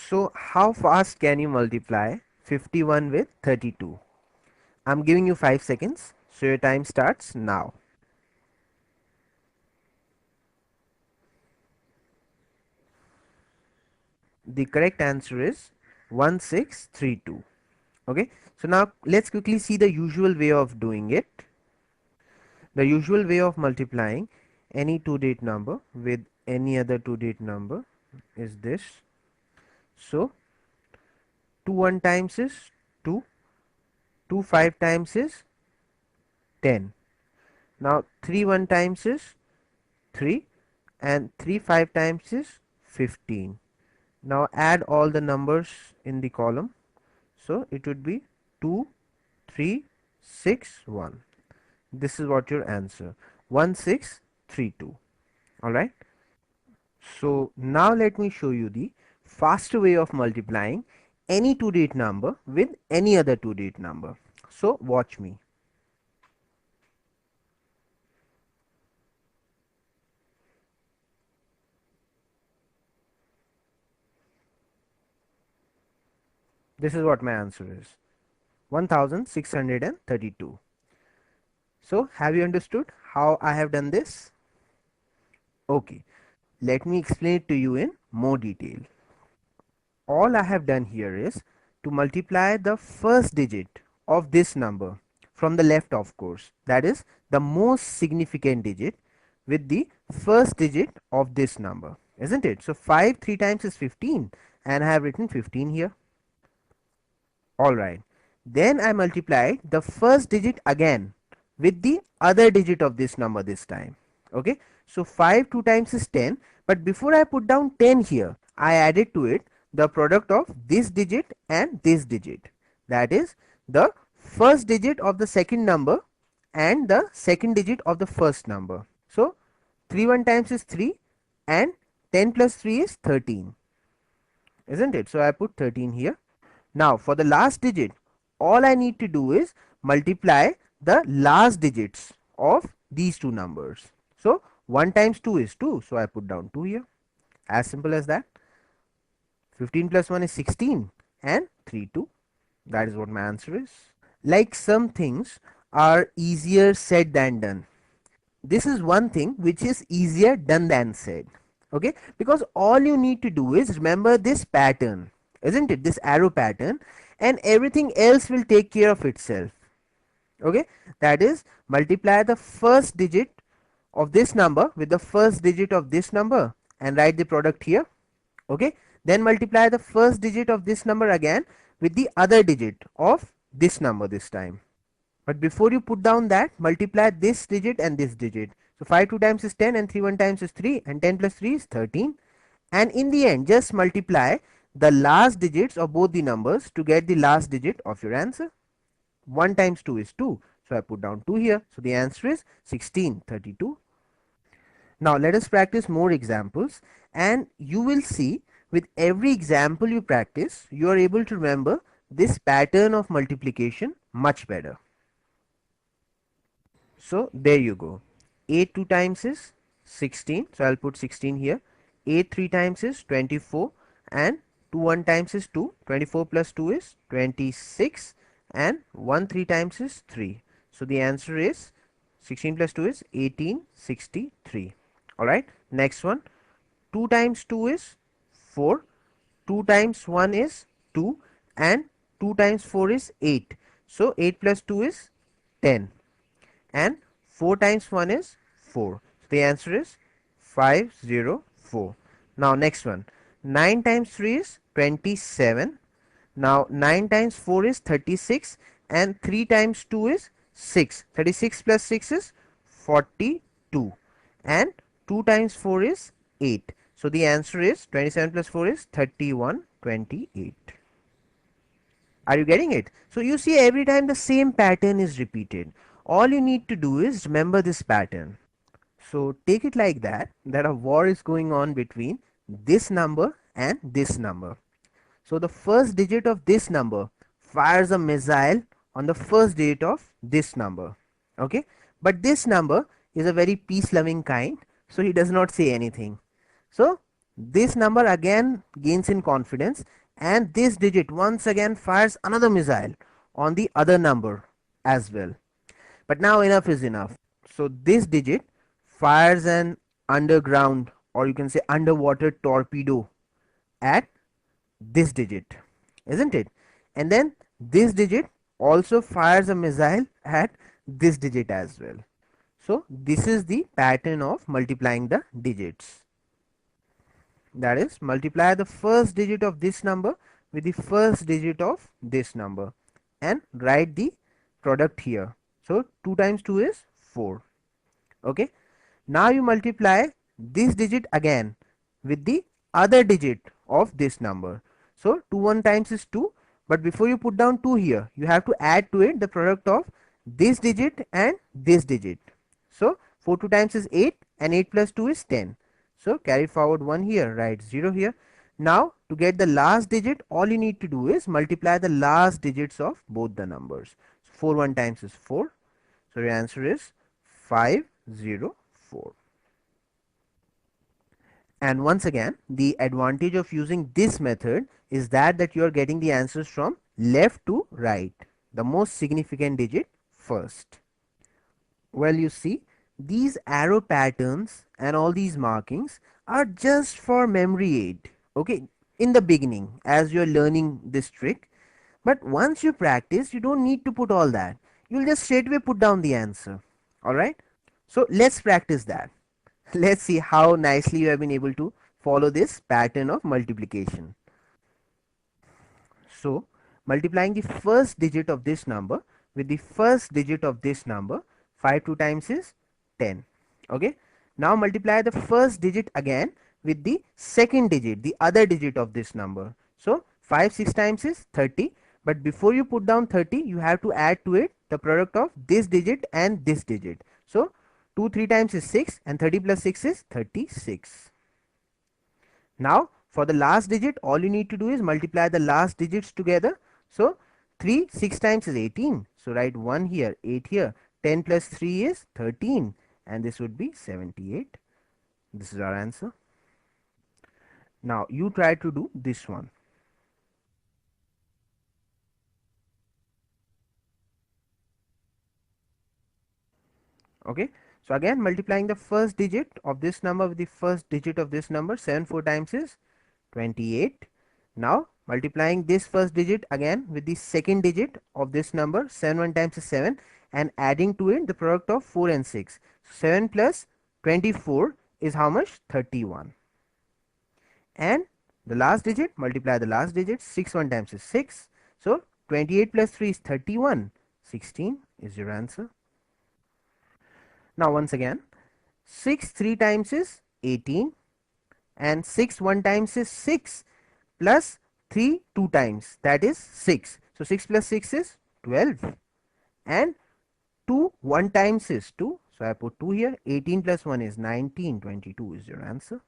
So how fast can you multiply 51 with 32? I'm giving you 5 seconds. So your time starts now. The correct answer is 1632. Okay. So now let's quickly see the usual way of doing it. The usual way of multiplying any two digit number with any other two digit number is this. So 2 1 times is 2, 2 5 times is 10. Now 3 1 times is 3 and 3 5 times is 15. Now add all the numbers in the column. So it would be 2 3 6 1. This is what your answer, 1632. Alright. So now let me show you the faster way of multiplying any two digit number with any other two digit number. So watch me. This is what my answer is, 1632. So have you understood how I have done this? Okay, let me explain it to you in more detail. All I have done here is to multiply the first digit of this number from the left, of course, that is the most significant digit, with the first digit of this number, isn't it? So 5 3 times is 15 and I have written 15 here. Alright, then I multiplied the first digit again with the other digit of this number this time. Okay, so 5 2 times is 10, but before I put down 10 here, I added to it the product of this digit and this digit, that is the first digit of the second number and the second digit of the first number. So 3 1 times is 3 and 10 plus 3 is 13, isn't it? So I put 13 here. Now for the last digit, all I need to do is multiply the last digits of these two numbers. So 1 times 2 is 2, so I put down 2 here. As simple as that. 15 plus 1 is 16 and 3 2. That is what my answer is. Like some things are easier said than done. This is one thing which is easier done than said. Okay, because all you need to do is remember this pattern, isn't it? This arrow pattern, and everything else will take care of itself. Okay, that is multiply the first digit of this number with the first digit of this number and write the product here. Okay, then multiply the first digit of this number again with the other digit of this number this time. But before you put down that, multiply this digit and this digit. So 5 2 times is 10 and 3 1 times is 3 and 10 plus 3 is 13. And in the end, just multiply the last digits of both the numbers to get the last digit of your answer. 1 times 2 is 2. So I put down 2 here. So the answer is 1632. Now let us practice more examples, and you will see with every example you practice, you are able to remember this pattern of multiplication much better. So there you go. 8 2 times is 16. So I'll put 16 here. 8 3 times is 24 and 2 1 times is 2. 24 plus 2 is 26 and 1 3 times is 3. So the answer is 16 plus 2 is 1863. Alright. Next one. 2 times 2 is 4. 2 times 1 is 2 and 2 times 4 is 8. So 8 plus 2 is 10. And 4 times 1 is 4. So the answer is 504. Now next one. 9 times 3 is 27. Now 9 times 4 is 36 and 3 times 2 is 6. 36 plus 6 is 42 and 2 times 4 is 8. So the answer is 27 plus 4 is 3128. Are you getting it? So you see, every time the same pattern is repeated. All you need to do is remember this pattern. So take it like that a war is going on between this number and this number. So the first digit of this number fires a missile on the first digit of this number. Okay, but this number is a very peace loving kind, so he does not say anything. So this number again gains in confidence and this digit once again fires another missile on the other number as well. But now enough is enough. So this digit fires an underground, or you can say underwater torpedo at this digit, isn't it? And then this digit also fires a missile at this digit as well. So this is the pattern of multiplying the digits. That is, multiply the first digit of this number with the first digit of this number and write the product here. So 2 times 2 is 4. Okay. Now you multiply this digit again with the other digit of this number. So 2 1 times is 2, but before you put down 2 here, you have to add to it the product of this digit and this digit. So 4 2 times is 8, and 8 plus 2 is 10. So carry forward 1 here, write 0 here. Now to get the last digit, all you need to do is multiply the last digits of both the numbers. So 4 1 times is 4. So your answer is 504. And once again, the advantage of using this method is that you are getting the answers from left to right, the most significant digit first. Well, you see, these arrow patterns and all these markings are just for memory aid, okay, in the beginning as you are learning this trick. But once you practice, you don't need to put all that. You'll just straightway put down the answer. Alright? So let's practice that. Let's see how nicely you have been able to follow this pattern of multiplication. So multiplying the first digit of this number with the first digit of this number, 5 2 times is 10. Okay. Now multiply the first digit again with the second digit, the other digit of this number. So 5 6 times is 30. But before you put down 30, you have to add to it the product of this digit and this digit. So 2 3 times is 6, and 30 plus 6 is 36. Now for the last digit, all you need to do is multiply the last digits together. So 3 6 times is 18. So write 1 here, 8 here. 10 plus 3 is 13, and this would be 78. This is our answer. Now you try to do this one. Okay. So again, multiplying the first digit of this number with the first digit of this number, 7 4 times is 28. Now multiplying this first digit again with the second digit of this number, 7 1 times is 7, and adding to it the product of 4 and 6. 7 plus 24 is how much? 31. And the last digit, multiply the last digit, 6 1 times is 6. So 28 plus 3 is 31. 16 is your answer. Now once again, 6 3 times is 18, and 6 1 times is 6, plus 3 2 times, that is 6. So 6 plus 6 is 12, and 2 1 times is 2. So I put 2 here. 18 plus 1 is 19. 22 is your answer.